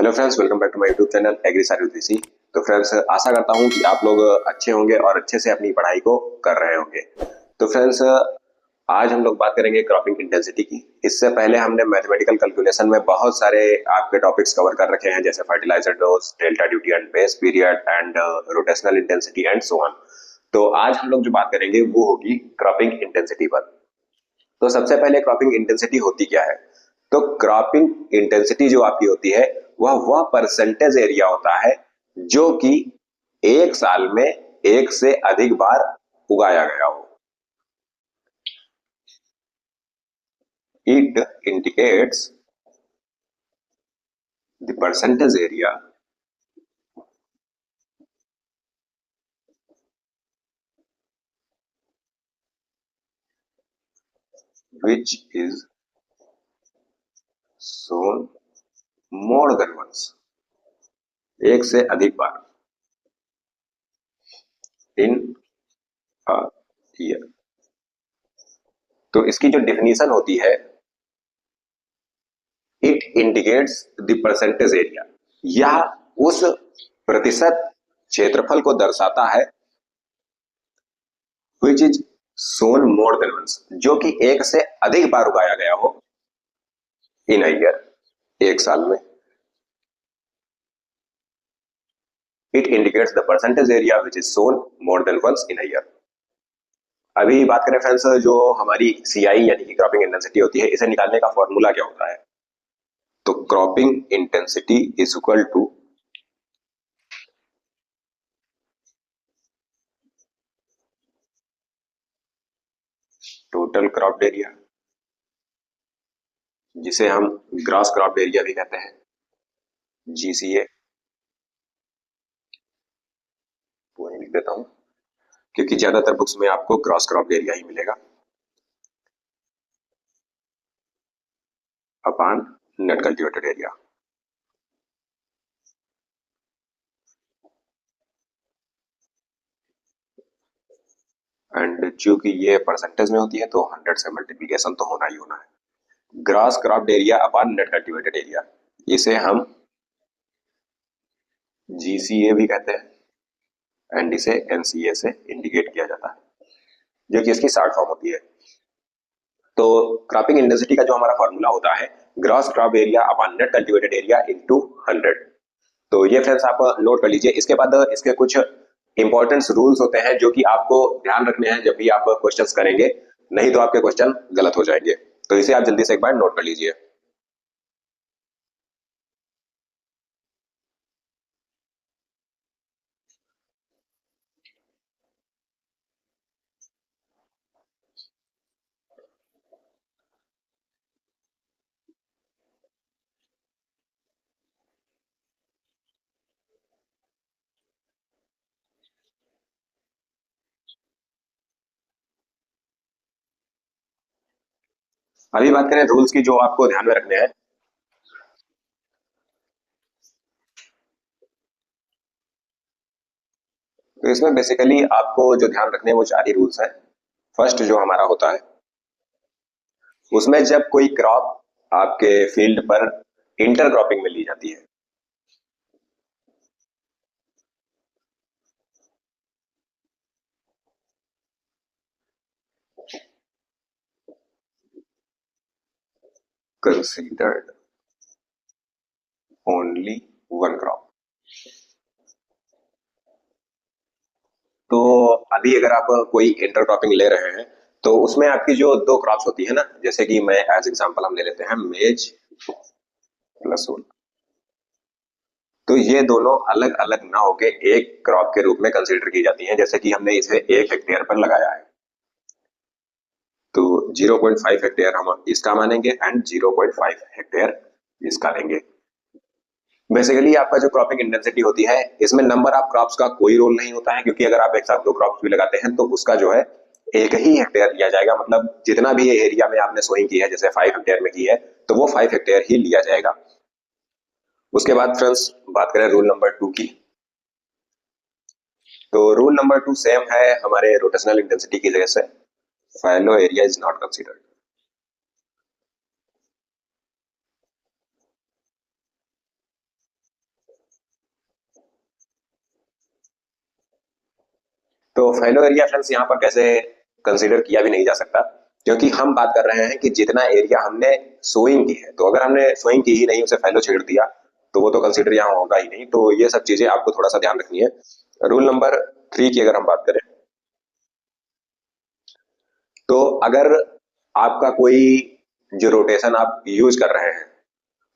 Hello friends, welcome back to my YouTube channel agri service. तो friends, आशा करता हूं कि आप लोग अच्छे होंगे और अच्छे से अपनी पढ़ाई को कर रहे होंगे। तो फ्रेंड्स, आज हम लोग बात करेंगे क्रॉपिंग इंटेंसिटी की। इससे पहले हमने मैथमेटिकल कैलकुलेशन में बहुत सारे आपके टॉपिक्स कवर कर रखे हैं, जैसे fertiliser dose, delta duty and base period and rotational intensity and so on. तो आज हम लोग जो बात करेंगे वो होगी क्रॉपिंग इंटेंसिटी पर। तो सबसे पहले क्रॉपिंग इंटेंसिटी होती क्या है? तो क्रॉपिंग इंटेंसिटी जो आपकी होती है वह परसेंटेज एरिया होता है जो कि एक साल में एक से अधिक बार उगाया गया हो। It indicates the percentage area which is sown more than once, एक से अधिक बार, इन अ ईयर। तो इसकी जो डेफिनेशन होती है, it indicates the percentage area, यह उस प्रतिशत क्षेत्रफल को दर्शाता है which is sown more than once, जो कि एक से अधिक बार उगाया गया हो इन अ ईयर, एक साल में। It indicates the percentage area which is sown more than once in a year. अभी बात करें फ्रेंड्स, जो हमारी सीआई यानी कि क्रॉपिंग इंटेंसिटी होती है, इसे निकालने का फॉर्मूला क्या होता है? तो cropping intensity is equal to total cropped area, जिसे हम ग्रॉस क्रॉप्ड एरिया भी कहते हैं, जीसीए। वही लिख देता हूं क्योंकि ज्यादातर बुक्स में आपको ग्रॉस क्रॉप्ड एरिया ही मिलेगा, upon net cultivated area. And चूंकि ये परसेंटेज में होती है तो 100 से मल्टीप्लीकेशन तो होना ही होना है। Grass cropped area upon net cultivated area, इसे हम जीसीए भी कहते हैं एंड इसे एनसीए से इंडिकेट किया जाता है, जो कि इसकी शॉर्ट फॉर्म होती है। तो क्रॉपिंग इंटेंसिटी का जो हमारा फॉर्मूला होता है, gross crop area upon net cultivated area into 100। तो ये फ्रेंड्स आप नोट कर लीजिए। इसके बाद इसके कुछ इंपॉर्टेंट रूल्स होते हैं जो कि आपको ध्यान रखने हैं जब भी आप क्वेश्चंस करेंगे, नहीं तो आपके क्वेश्चन गलत हो जाएंगे। तो इसे आप जल्दी से एक बार नोट कर लीजिए। अभी बात करें रूल्स की जो आपको ध्यान में रखने हैं। तो इसमें बेसिकली आपको जो ध्यान रखने हैं वो 4 ही रूल्स हैं। फर्स्ट जो हमारा होता है, उसमें जब कोई क्रॉप आपके फील्ड पर इंटर क्रॉपिंग में ली जाती है, कंसीडर्ड ओनली वन क्रॉप। तो अभी अगर आप कोई इंटर क्रॉपिंग ले रहे हैं तो उसमें आपकी जो 2 क्रॉप्स होती है ना, जैसे कि मैं एज एग्जांपल हम ले लेते हैं मेज प्लस ओन। तो ये दोनों अलग अलग ना होके एक क्रॉप के रूप में कंसीडर की जाती हैं। जैसे कि हमने इसे 1 हेक्टेयर पर लगाया है तो 0.5 हेक्टेयर हम इसका मानेंगे एंड 0.5 हेक्टेयर इसका लेंगे। बेसिकली आपका जो क्रॉपिंग इंटेंसिटी होती है, इसमें नंबर ऑफ क्रॉप्स का कोई रोल नहीं होता है, क्योंकि अगर आप एक साथ 2 क्रॉप्स भी लगाते हैं तो उसका जो है एक ही हेक्टेयर लिया जाएगा। मतलब जितना भी एरिया में आपने सोइंग की है, जैसे 5 हेक्टेयर में की है तो वो 5 हेक्टेयर ही लिया जाएगा। उसके बाद फ्रेंड्स बात करें रूल नंबर 2 की। तो रूल नंबर 2 सेम है हमारे रोटेशनल इंटेंसिटी की जगह से, फैलो एरिया इज नॉट कंसीडर्ड। तो फैलो एरिया फ्रेंड्स यहाँ पर कैसे कंसीडर किया भी नहीं जा सकता, क्योंकि हम बात कर रहे हैं कि जितना एरिया हमने सोइंग की है, तो अगर हमने सोइंग की ही नहीं उसे फैलो छेड़ दिया तो वो तो कंसीडर यहाँ होगा ही नहीं। तो ये सब चीजें आपको थोड़ा सा ध्यान रखनी है। रूल नंबर 3 की अगर हम बात करें, तो अगर आपका कोई जो रोटेशन आप यूज कर रहे हैं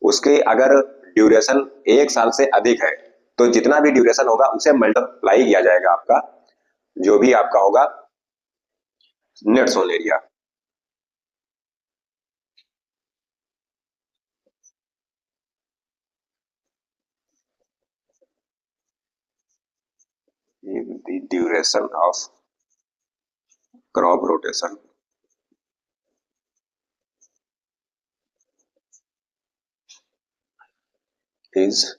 उसके अगर ड्यूरेशन 1 साल से अधिक है, तो जितना भी ड्यूरेशन होगा उसे मल्टीप्लाई किया जाएगा आपका, जो भी आपका होगा net sown area. the duration of crop rotation is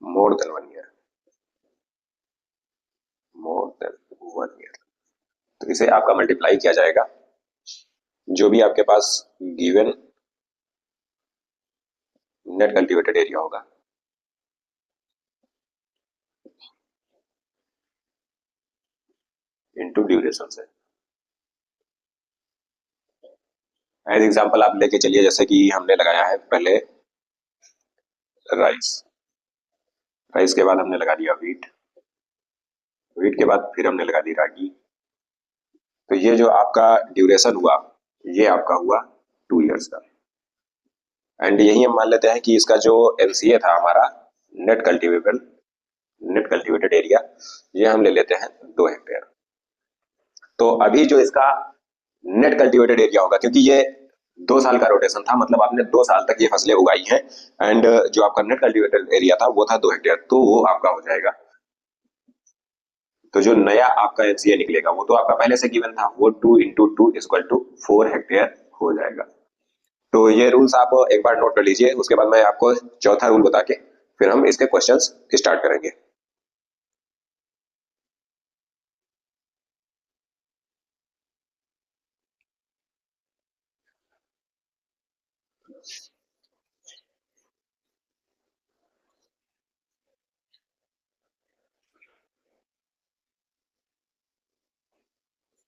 more than 1 year, more than 1 year। तो इसे आपका मल्टीप्लाई किया जाएगा, जो भी आपके पास गिवन नेट कल्टीवेटेड एरिया होगा इनटू ड्यूरेशन से। एज एग्जांपल आप लेके चलिए, जैसे कि हमने लगाया है पहले राइस, राइस के बाद हमने लगा दिया वीट, वीट के बाद फिर हमने लगा दी रागी। तो ये जो आपका ड्यूरेशन हुआ ये आपका हुआ 2 इयर्स का। एंड यही हम मान लेते हैं कि इसका जो एनसीए था हमारा net cultivable net cultivated area, ये हम ले लेते हैं 2 हेक्टेयर। तो अभी जो इसका नेट कल्टीवेटेड एरिया होगा, क्योंकि ये 2 साल का रोटेशन था, मतलब आपने 2 साल तक ये फसलें उगाई हैं, एंड जो आपका नेट कल्टीवेटेड एरिया था वो था 2 हेक्टेयर, तो वो आपका हो जाएगा। तो जो नया आपका एनसीए निकलेगा वो तो आपका पहले से गिवन था, वो 2 × 2 = 4 हेक्टेयर हो जाएगा। तो ये रूल्स आप एक बार नोट कर लीजिए, उसके बाद मैं आपको चौथा रूल बता के फिर हम इसके क्वेश्चंस स्टार्ट करेंगे।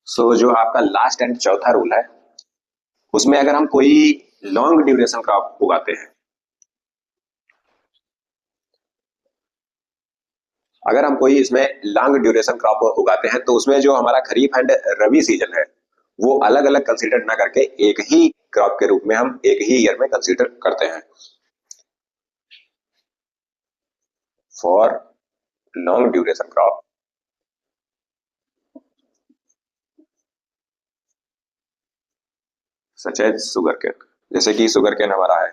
सो जो आपका लास्ट एंड चौथा रूल है, उसमें अगर हम कोई लॉन्ग ड्यूरेशन क्रॉप उगाते हैं, अगर हम कोई इसमें लॉन्ग ड्यूरेशन क्रॉप उगाते हैं, तो उसमें जो हमारा खरीफ एंड रबी सीजन है वो अलग अलग कंसीडर ना करके एक ही क्रॉप के रूप में हम एक ही ईयर में कंसीडर करते हैं। For long duration crop such as sugarcane, जैसे कि शुगर केन हमारा है,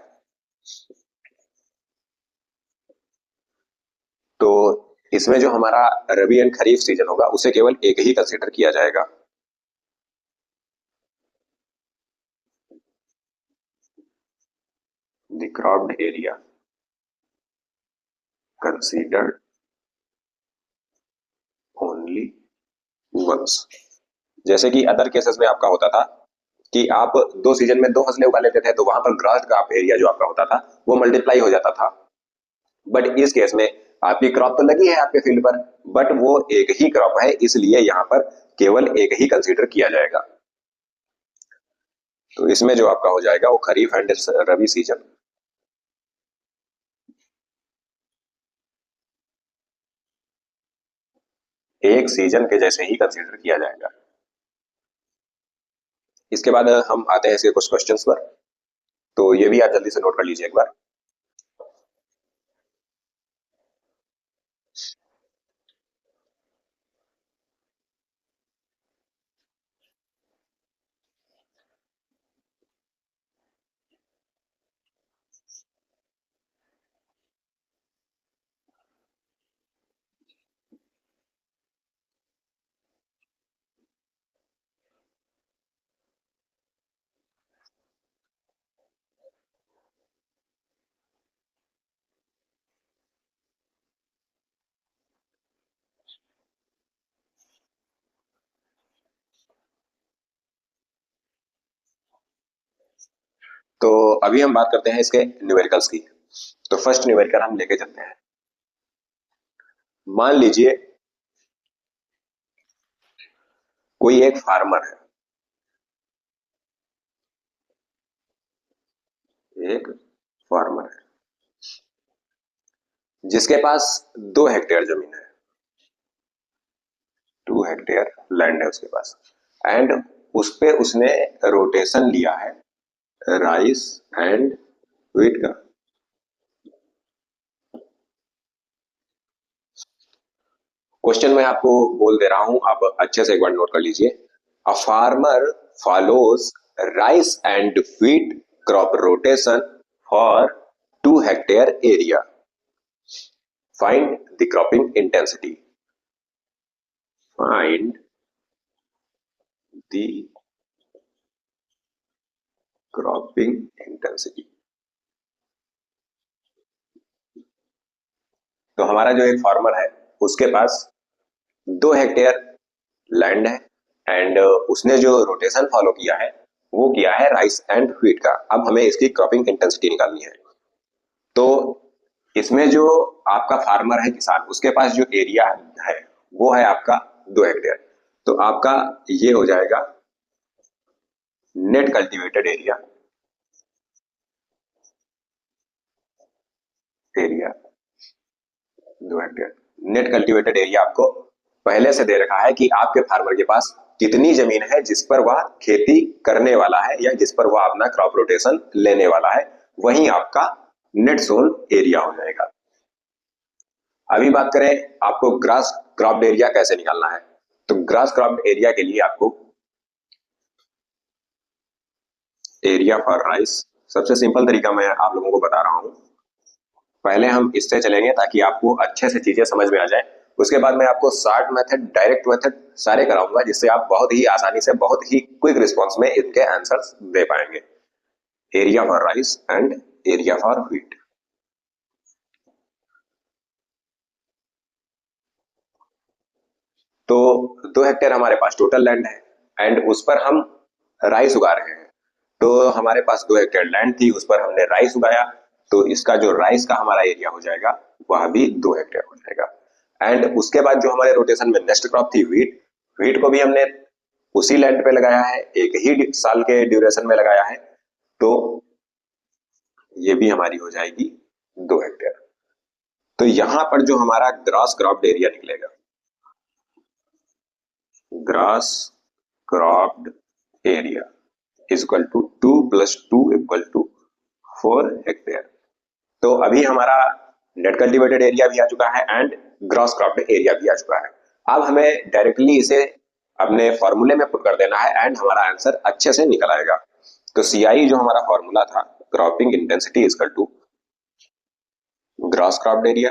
तो इसमें जो हमारा रबी एंड खरीफ सीजन होगा उसे केवल एक ही कंसीडर किया जाएगा। The cropped area considered only once. जैसे कि अदर केसेस में आपका होता था कि आप 2 सीजन में 2 फसलें उगा लेते थे, तो वहां पर ग्रॉस क्रॉप एरिया जो आपका होता था वो मल्टीप्लाई हो जाता था। बट इस केस में आपकी क्रॉप तो लगी है आपके फील्ड पर, बट वो एक ही क्रॉप है, इसलिए यहाँ पर केवल एक ही कंसीडर किया जाएगा। तो इसमें जो आपका हो जाएगा वो खरीफ एंड रबी सीजन एक सीजन के जैसे ही कंसीडर किया जाएगा। इसके बाद हम आते हैं इसके कुछ क्वेश्चंस पर, तो ये भी आप जल्दी से नोट कर लीजिए एक बार। तो अभी हम बात करते हैं इसके न्यूमेरिकल्स की। तो फर्स्ट न्यूमेरिकल हम लेके चलते हैं। मान लीजिए कोई एक फार्मर है, एक फार्मर है जिसके पास 2 हेक्टेयर जमीन है, 2 हेक्टेयर लैंड है उसके पास, एंड उस पे उसने रोटेशन लिया है राइस एंड व्हीट का। क्वेश्चन मैं आपको बोल दे रहा हूं, आप अच्छे से एक बार नोट कर लीजिए। A farmer follows rice and wheat crop rotation for 2 hectare area. Find the cropping intensity. Find the cropping intensity. तो हमारा जो एक फार्मर है उसके पास 2 हेक्टेयर लैंड है, एंड उसने जो रोटेशन फॉलो किया है वो किया है राइस एंड व्हीट का। अब हमें इसकी क्रॉपिंग इंटेंसिटी निकालनी है। तो इसमें जो आपका फार्मर है किसान, उसके पास जो एरिया है वो है आपका 2 हेक्टेयर। तो आपका ये हो जाएगा net cultivated area, area 2 hectare. Net cultivated area आपको पहले से दे रखा है कि आपके फार्मर के पास कितनी जमीन है जिस पर वह खेती करने वाला है या जिस पर वह अपना क्रॉप रोटेशन लेने वाला है, वही आपका नेट सोन एरिया हो जाएगा। अभी बात करें आपको ग्रास क्रॉप्ड एरिया कैसे निकालना है। तो ग्रास क्रॉप्ड एरिया के लिए आपको एरिया फॉर राइस, सबसे सिंपल तरीका मैं आप लोगों को बता रहा हूं। पहले हम इससे चलेंगे ताकि आपको अच्छे से चीजें समझ में आ जाए। उसके बाद मैं आपको शॉर्ट मेथड, डायरेक्ट मेथड सारे कराऊंगा जिससे आप बहुत ही आसानी से, बहुत ही क्विक रिस्पॉन्स में इनके आंसर्स दे पाएंगे। Area for rice and area for wheat. तो 2 हेक्टेयर हमारे पास टोटल लैंड है, एंड उस पर हम राइस उगा रहे हैं। तो हमारे पास 2 हेक्टेयर लैंड थी, उस पर हमने राइस उगाया, तो इसका जो राइस का हमारा एरिया हो जाएगा वह भी 2 हेक्टेयर हो जाएगा। एंड उसके बाद जो हमारे रोटेशन में नेक्स्ट क्रॉप थी व्हीट, व्हीट को भी हमने उसी लैंड पे लगाया है, एक ही साल के ड्यूरेशन में लगाया है, तो ये भी हमारी हो जाएगी 2 हेक्टेयर। तो यहां पर जो हमारा ग्रास क्रॉप्ड एरिया निकलेगा, gross cropped area is equal to 2 + 2 = 4 hectare. तो अभी हमारा नेट कल्टीवेटेड एरिया भी आ चुका है एंड ग्रॉस क्रॉप्ड एरिया भी आ चुका है। अब हमें डायरेक्टली इसे अपने फॉर्मूले में पुट कर देना है एंड हमारा आंसर अच्छे से निकल आएगा। तो CI जो हमारा फॉर्मूला था, cropping intensity is equal to gross cropped area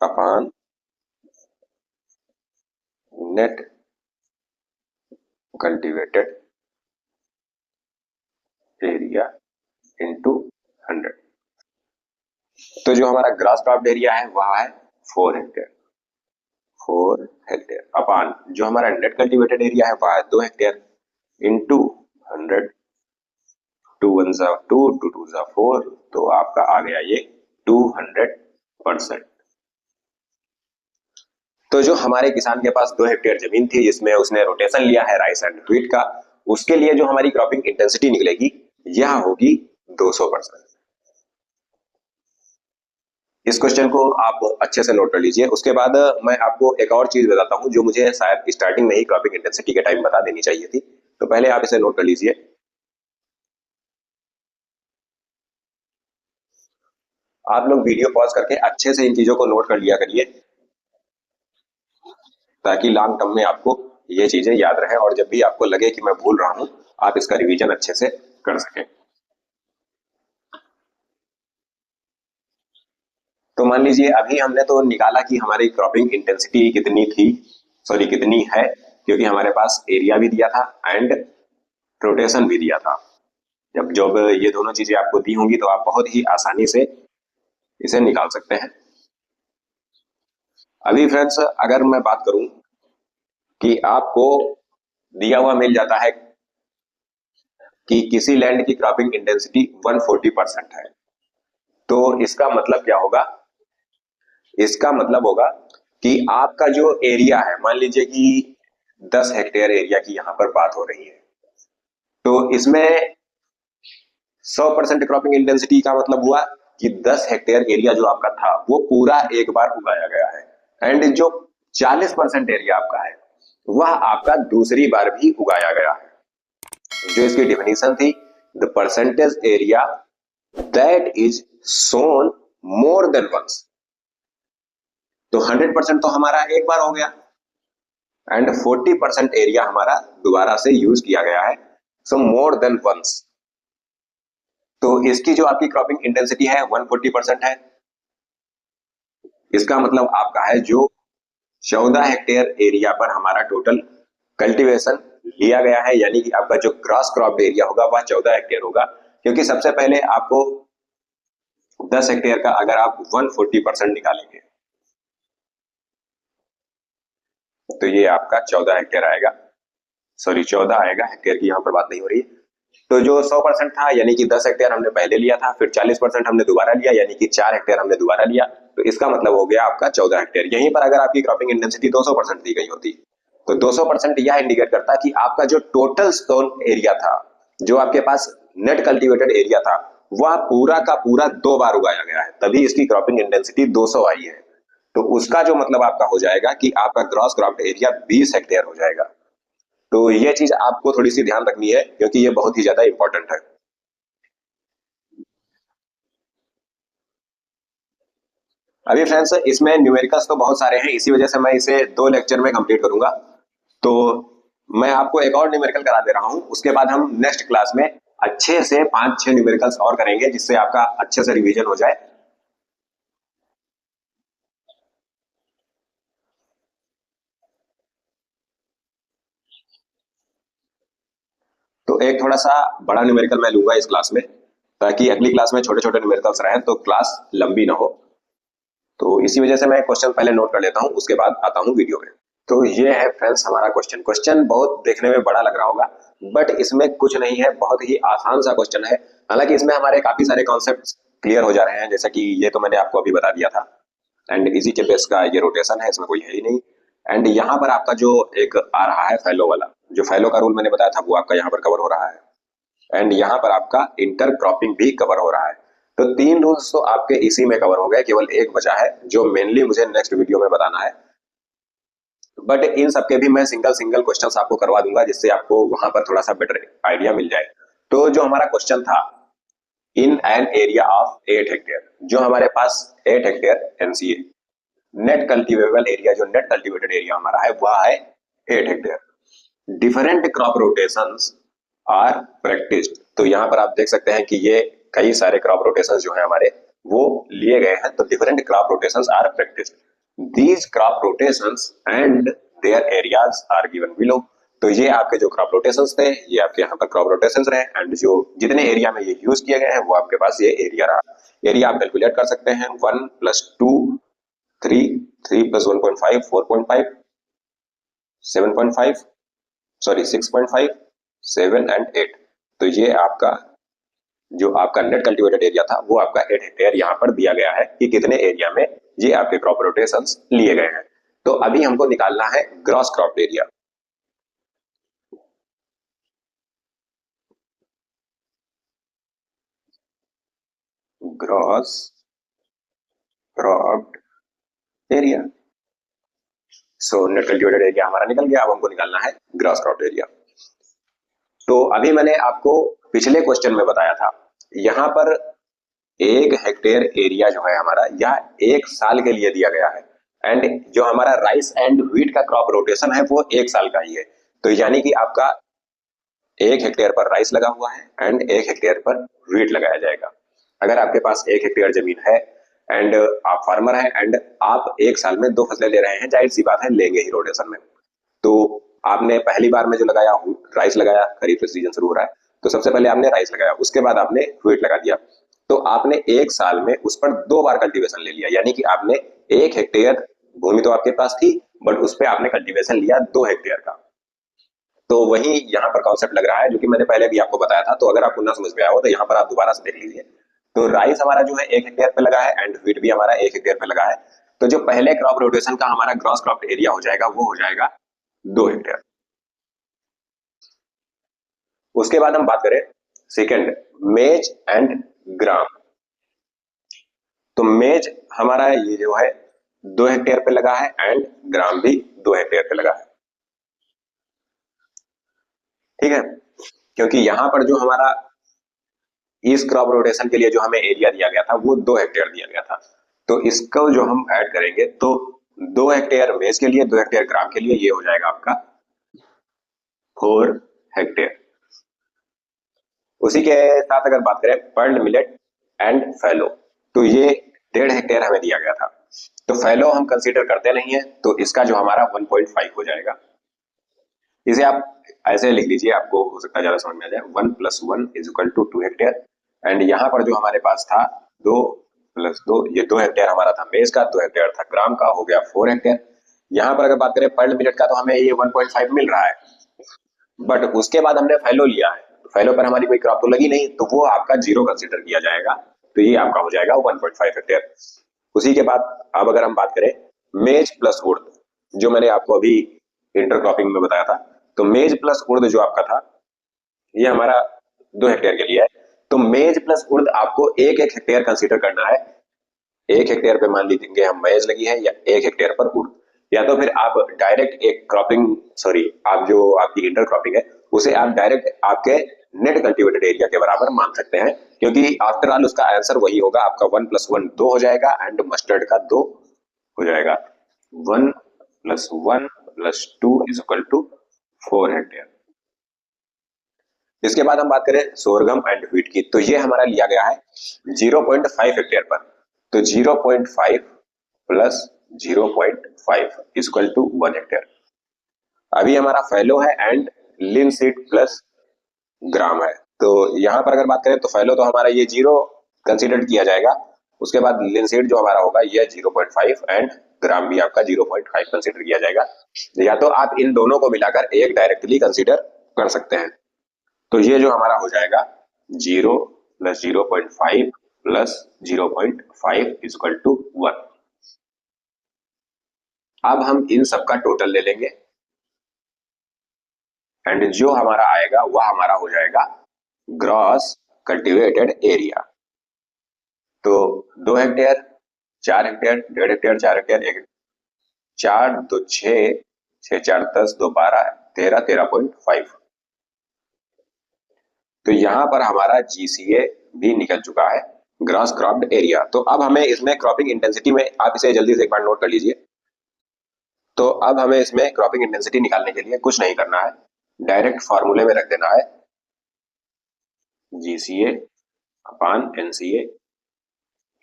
upon net cultivated area into 100। तो जो हमारा ग्रास क्रॉप्ड एरिया है वह है 4 हेक्टेयर, 4 हेक्टेयर अपॉन जो हमारा नेट कल्टीवेटेड एरिया है वह है 2 हेक्टेयर इंटू 100। 2 × 1 = 2, 2 × 2 = 4, तो आपका आ गया ये 200%। तो जो हमारे किसान के पास 2 हेक्टेयर जमीन थी जिसमें उसने रोटेशन लिया है राइस एंड व्हीट का, उसके लिए जो हमारी क्रॉपिंग इंटेंसिटी निकलेगी यह होगी 200%। इस क्वेश्चन को आप अच्छे से नोट कर लीजिए। उसके बाद मैं आपको एक और चीज बताता हूं जो मुझे शायद स्टार्टिंग में ही क्रॉपिंग इंटेंसिटी के टाइम बता देनी चाहिए थी। तो पहले आप इसे नोट कर लीजिए। आप लोग वीडियो पॉज करके अच्छे से इन चीजों को नोट कर लिया करिए ताकि लॉन्ग टर्म में आपको ये चीजें याद रहे और जब भी आपको लगे कि मैं भूल रहा हूं आप इसका रिवीजन अच्छे से कर सकें। तो मान लीजिए अभी हमने तो निकाला कि हमारी क्रॉपिंग इंटेंसिटी कितनी थी, सॉरी कितनी है, क्योंकि हमारे पास एरिया भी दिया था एंड रोटेशन भी दिया था। जब जब ये दोनों चीजें आपको दी होंगी तो आप बहुत ही आसानी से इसे निकाल सकते हैं। अभी फ्रेंड्स अगर मैं बात करूं कि आपको दिया हुआ मिल जाता है कि किसी लैंड की क्रॉपिंग इंटेंसिटी 140% है, तो इसका मतलब क्या होगा इसका मतलब होगा कि आपका जो एरिया है, मान लीजिए कि 10 हेक्टेयर एरिया की यहाँ पर बात हो रही है, तो इसमें 100% क्रॉपिंग इंटेंसिटी का मतलब हुआ कि 10 हेक्टेयर एरिया जो आपका था वो पूरा एक बार उगाया गया है, एंड जो 40% एरिया आपका है वह आपका दूसरी बार भी उगाया गया है। जो इसकी डेफिनेशन थी, the percentage area that is sown more than once. तो 100% तो हमारा एक बार हो गया, एंड 40% एरिया हमारा दोबारा से यूज किया गया है, सो मोर देन वंस। तो इसकी जो आपकी क्रॉपिंग इंटेंसिटी है 140% है। इसका मतलब आपका है जो 14 हेक्टेयर एरिया पर हमारा टोटल कल्टीवेशन लिया गया है, यानी कि आपका जो क्रॉस क्रॉप्ड एरिया होगा वह 14 हेक्टेयर होगा, क्योंकि सबसे पहले आपको 10 हेक्टेयर का अगर आप 140% निकालेंगे तो ये आपका 14 हेक्टेयर आएगा, सॉरी 14 आएगा, हेक्टेयर की यहाँ पर बात नहीं हो रही है। तो जो 100% था, यानी कि 10 हेक्टेयर हमने पहले लिया था, फिर 40% हमने दोबारा लिया, यानी कि 4 हेक्टेयर हमने दोबारा लिया, तो इसका मतलब हो गया आपका 14 हेक्टेयर। यहीं पर अगर आपकी क्रॉपिंग इंटेंसिटी 200% दी गई होती तो 200% यह इंडिकेट करता कि आपका जो टोटल स्टोन एरिया था, जो आपके पास नेट कल्टीवेटेड एरिया था, वह पूरा का पूरा 2 बार उगाया गया है, तभी इसकी क्रॉपिंग इंटेंसिटी 200 आई है। तो उसका जो मतलब आपका हो जाएगा कि आपका ग्रॉस क्रॉप्ड एरिया 20 हेक्टेयर हो जाएगा। तो ये चीज आपको थोड़ी सी ध्यान रखनी है, क्योंकि ये बहुत ही ज्यादा इंपॉर्टेंट है। अभी फ्रेंड्स इसमें न्यूमेरिकल्स तो बहुत सारे हैं, इसी वजह से मैं इसे 2 लेक्चर में कंप्लीट करूंगा। तो मैं आपको एक और न्यूमेरिकल करा दे रहा हूं, उसके बाद हम नेक्स्ट क्लास में अच्छे से 5-6 न्यूमेरिकल्स और करेंगे, जिससे आपका अच्छे से रिवीजन हो जाए। तो एक थोड़ा सा बड़ा न्यूमेरिकल मैं लूंगा इस क्लास में, ताकि अगली क्लास में छोटे छोटे न्यूमेरिकल्स रहें तो क्लास लंबी ना हो। तो इसी वजह से मैं क्वेश्चन पहले नोट कर लेता हूं, उसके बाद आता हूं वीडियो में। तो ये है फ्रेंड्स हमारा क्वेश्चन। क्वेश्चन बहुत देखने में बड़ा लग रहा होगा, बट इसमें कुछ नहीं है, बहुत ही आसान सा क्वेश्चन है। हालांकि इसमें हमारे काफी सारे कॉन्सेप्ट क्लियर हो जा रहे हैं, जैसे कि ये तो मैंने आपको अभी बता दिया था, एंड इजी के बेस का ये रोटेशन है, इसमें कोई है ही नहीं। एंड यहाँ पर आपका जो एक आ रहा है फैलो वाला, जो फैलो का रूल मैंने बताया था वो आपका यहाँ पर कवर हो रहा है, एंड यहाँ पर आपका इंटर क्रॉपिंग भी कवर हो रहा है। तो 3 रूल्स तो आपके इसी में कवर हो गए, केवल एक बचा है जो मेनली मुझे नेक्स्ट वीडियो में बताना है। बट इन सबके भी मैं सिंगल सिंगल क्वेश्चंस आपको करवा दूंगा, जिससे आपको वहां पर थोड़ा सा बेटर आइडिया मिल जाए। तो जो हमारा क्वेश्चन था, in an area of 8 hectare, जो हमारे पास 8 hectare NCA net cultivable area, जो नेट कल्टीवेटेड एरिया हमारा है वह है 8 hectare. Different crop rotations are practised. तो यहाँ पर आप देख सकते हैं कि ये कई सारे क्रॉप रोटेशंस जो है हमारे वो लिए गए हैं। तो different crop rotations are practised, these crop rotations and their areas are given below. तो ये आपके जो क्रॉप रोटेशंस थे, ये आपके यहाँ पर क्रॉप रोटेशंस रहे, एंड जो जितने एरिया में ये यूज किए गए हैं वो आपके पास ये एरिया रहा। एरिया आप कैलकुलेट कर सकते हैं, 1+2 3, 3+1.5 4.5, 7.5, सॉरी 6.5, 7 एंड 8। तो ये आपका जो आपका नेट कल्टीवेटेड एरिया था वो आपका 8 हेक्टेयर यहाँ पर दिया गया है कि कितने एरिया में ये आपके क्रॉप रोटेशंस लिए गए हैं। तो अभी हमको निकालना है gross crop area. Gross crop area, so net cultivated area हमारा निकल गया, अब हमको निकालना है ग्रॉस क्रॉप एरिया। तो अभी मैंने आपको पिछले क्वेश्चन में बताया था, यहाँ पर 1 हेक्टेयर एरिया जो है हमारा यह 1 साल के लिए दिया गया है, एंड जो हमारा राइस एंड व्हीट का क्रॉप रोटेशन है वो 1 साल का ही है। तो यानी कि आपका 1 हेक्टेयर पर राइस लगा हुआ है एंड 1 हेक्टेयर पर व्हीट लगाया जाएगा। अगर आपके पास 1 हेक्टेयर जमीन है एंड आप फार्मर हैं एंड आप 1 साल में 2 फसलें ले रहे हैं, जाहिर सी बात है लेंगे ही रोटेशन में। तो आपने पहली बार में जो लगाया राइस लगाया, खरीफ सीजन शुरू हो रहा है तो सबसे पहले आपने राइस लगाया, उसके बाद आपने व्हीट लगा दिया। तो आपने 1 साल में उस पर 2 बार कल्टीवेशन ले लिया, यानी कि आपने 1 हेक्टेयर भूमि तो आपके पास थी, बट उस पर आपने कल्टीवेशन लिया 2 हेक्टेयर का। तो वही यहाँ पर कॉन्सेप्ट लग रहा है, जो कि मैंने पहले भी आपको बताया था। तो अगर आपको ना समझ में आया हो तो यहाँ पर आप दोबारा से देख लीजिए। तो राइस हमारा जो है 1 हेक्टेयर पे लगा है एंड व्हीट भी हमारा 1 हेक्टेयर पे लगा है। तो जो पहले क्रॉप रोटेशन का हमारा ग्रॉस क्रॉप एरिया हो जाएगा वो हो जाएगा 2 हेक्टेयर। उसके बाद हम बात करें सेकंड, मेज एंड ग्राम। तो मेज हमारा ये जो है 2 हेक्टेयर पे लगा है एंड ग्राम भी 2 हेक्टेयर पे लगा है। ठीक है, क्योंकि यहां पर जो हमारा इस क्रॉप रोटेशन के लिए जो हमें एरिया दिया गया था वो 2 हेक्टेयर दिया गया था, तो इसको जो हम ऐड करेंगे तो 2 हेक्टेयर मेज के लिए, 2 हेक्टेयर ग्राम के लिए, ये हो जाएगा आपका 4 हेक्टेयर। उसी के साथ अगर बात करें पर्ल मिलेट एंड फैलो, तो ये 1.5 हेक्टेयर हमें दिया गया था। तो फैलो हम कंसीडर करते नहीं है, तो इसका जो हमारा 1.5 हो जाएगा। इसे आप ऐसे लिख लीजिए, आपको हो सकता है ज्यादा समझ में आ जाए। 1 + 1 = 2 हेक्टेयर एंड यहाँ पर जो हमारे पास था 2 + 2, ये 2 हेक्टेयर हमारा था मेज का, 2 हेक्टेयर था ग्राम का, हो गया 4 हेक्टेयर। यहाँ पर अगर बात करें पर्ल मिलेट का, तो हमें ये 1.5 मिल रहा है, बट उसके बाद हमने फैलो लिया है, फैलो पर हमारी कोई क्रॉप तो लगी नहीं, तो वो आपका 0 कंसीडर किया जाएगा, तो ये आपका हो जाएगा 1.5 हेक्टेयर। उसी के बाद अब अगर हम बात करें मेज प्लस उर्द, जो मैंने आपको अभी इंटरक्रॉपिंग में बताया था, तो मेज प्लस उर्द जो आपका था ये हमारा 2 हेक्टेयर के लिए है। तो मेज प्लस उर्द आपको 1-1 हेक्टेयर कंसीडर करना है। 1 हेक्टेयर पे मान लीजिए हम मेज लगी है, या 1 हेक्टेयर पर उर्द, या तो फिर आप डायरेक्ट एक क्रॉपिंग, सॉरी, आप जो आपकी इंटरक्रॉपिंग है उसे आप डायरेक्ट आपके नेट कल्टीवेटेड एरिया के बराबर मान सकते हैं, क्योंकि आफ्टर ऑल उसका आंसर वही होगा, आपका 1 + 1 2 हो जाएगा एंड मस्टर्ड का 2 हो जाएगा। 1 + 1 + 2 = 4 हेक्टेयर। इसके बाद हम बात करें सोरगम एंड व्हीट की, तो ये हमारा लिया गया है 0.5 हेक्टेयर पर। तो 0.5 + 0.5 = 1 हेक्टेयर। अभी हमारा फैलो है एंड लिनसीड प्लस ग्राम है। तो यहाँ पर अगर बात करें तो फैलो तो हमारा ये 0 कंसीडर किया जाएगा, उसके बाद लिनसीड जो हमारा होगा ये 0.5 एंड ग्राम भी आपका 0.5 कंसीडर किया जाएगा। या तो आप इन दोनों को मिलाकर एक डायरेक्टली कंसीडर कर सकते हैं। तो ये जो हमारा हो जाएगा 0 + 0.5 + 0.5 = 1। अब हम इन सबका टोटल ले लेंगे एंड जो हमारा आएगा वह हमारा हो जाएगा ग्रॉस कल्टीवेटेड एरिया। तो 2 हेक्टेयर, 4 हेक्टेयर, 1.5 हेक्टेयर, 4 हेक्टेयर, 1 4 2 6, 6 4 10, 2 12, 13, 13.5। तो यहाँ पर हमारा GCA भी निकल चुका है, ग्रॉस क्रॉप्ड एरिया। तो अब हमें इसमें क्रॉपिंग इंटेंसिटी में, आप इसे जल्दी से एक बार नोट कर लीजिए। तो अब हमें इसमें क्रॉपिंग इंटेंसिटी निकालने के लिए कुछ नहीं करना है, डायरेक्ट फॉर्मूले में रख देना है GCA/NCA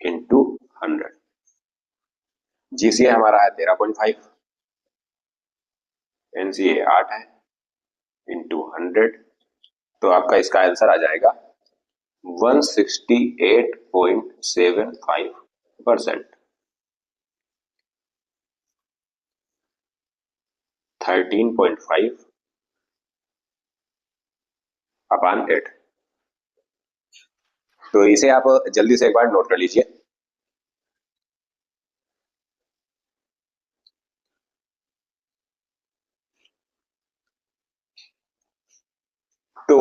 × 100। GCA हमारा है 13.5, NCA 8 है, × 100, तो आपका इसका आंसर आ जाएगा 168.75%, 13.5/8। तो इसे आप जल्दी से एक बार नोट कर लीजिए। तो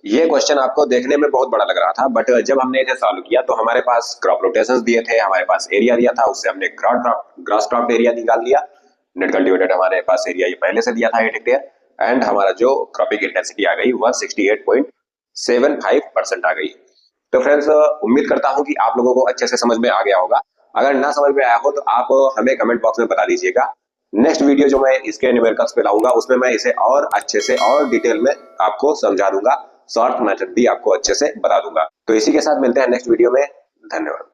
ये क्वेश्चन आपको देखने में बहुत बड़ा लग रहा था, बट जब हमने इसे सॉल्व किया तो हमारे पास क्रॉप रोटेशंस दिए थे, हमारे पास एरिया दिया था, उससे हमने ग्रॉस क्रॉप एरिया निकाल लिया। नेट कल्टीवेटेड हमारे पास एरिया ये पहले से दिया था 8 हेक्टेयर एंड हमारा जो क्रॉपिंग इंटेंसिटी आ गई 168.75% आ गई। तो फ्रेंड्स, उम्मीद करता हूं कि आप लोगों को अच्छे से समझ में आ गया होगा। अगर ना समझ में आया हो तो आप हमें कमेंट बॉक्स में बता दीजिएगा। नेक्स्ट वीडियो जो मैं इसके न्यूमेरिकल्स पे लाऊंगा उसमें मैं इसे और अच्छे से और डिटेल में आपको समझा दूंगा, शॉर्ट मेथड भी आपको अच्छे से बता दूंगा। तो इसी के साथ मिलते हैं नेक्स्ट वीडियो में। धन्यवाद।